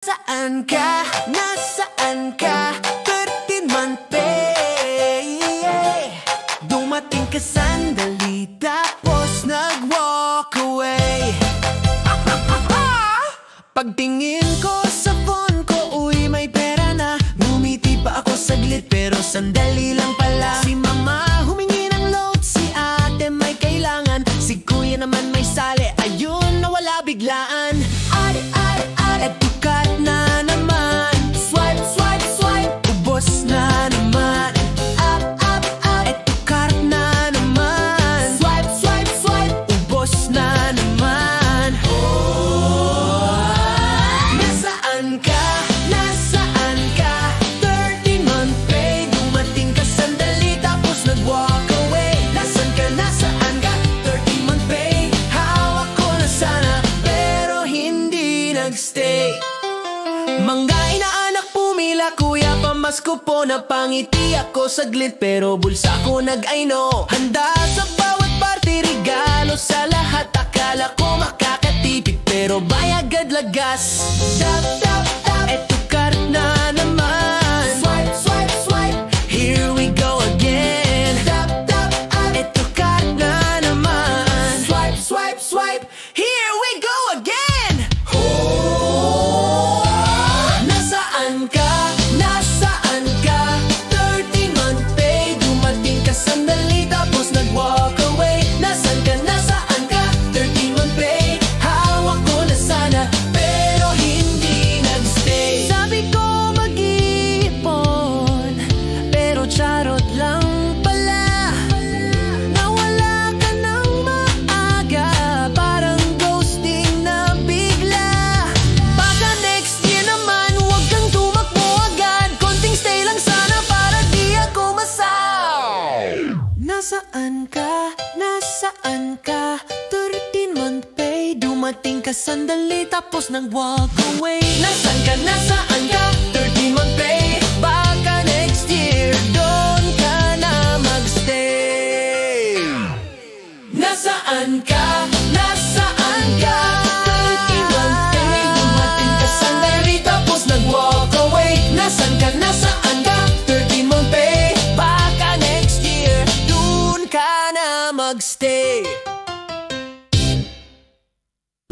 Saan ka? Nasaan ka? 13-month pay. Dumating ka sandali tapos nag-walk away. Pagtingin ko sa phone ko, uy may pera na. Ngumiti pa ako saglit pero sandali lang pala. Si mama humingi ng load, si ate may kailangan, si kuya naman may sali, ayun nawala biglaan. Ari, ari, ari, eto cut na naman. Swipe, swipe, swipe, ubos na naman. Up, up, up, eto cut na naman. Swipe, swipe, swipe, ubos na naman. Nasaan ka? Nasaan ka? 13-month pay. Dumating ka sandali tapos nag-walk away. Nasaan ka? Nasaan ka? 13-month pay. Hawak ko na sana pero hindi nagstay. Manggain na anak pumila, kuya pamasko po. Napangiti ako saglit pero bulsa ko nag-aino. Handa sa bawat party, regalo sa lahat. Akala ko makakatipid pero bayagad lagas. Tap, tap, tap, eto card na naman. Swipe, swipe, swipe, here we go again. Tap, tap, tap, eto card na naman. Swipe, swipe, swipe, here we go again. Nasaan ka? Nasaan ka? 13-month pay. Dumating ka sandali tapos nag-walk away. Nasaan ka? Nasaan ka? 13-month pay. Hawak ko na sana pero hindi nagstay. Sabi ko mag-iipon pero charot lang pala. Nawala ka ng maaga, parang ghosting na bigla. Baka next year naman huwag kang tumakbo agad. Konting stay lang sana para di ako masaw. Nasaan ka? Nasaan ka? 13-month pay. Dumating ka sandali tapos nag-walk away. Nasaan ka? Nasaan ka?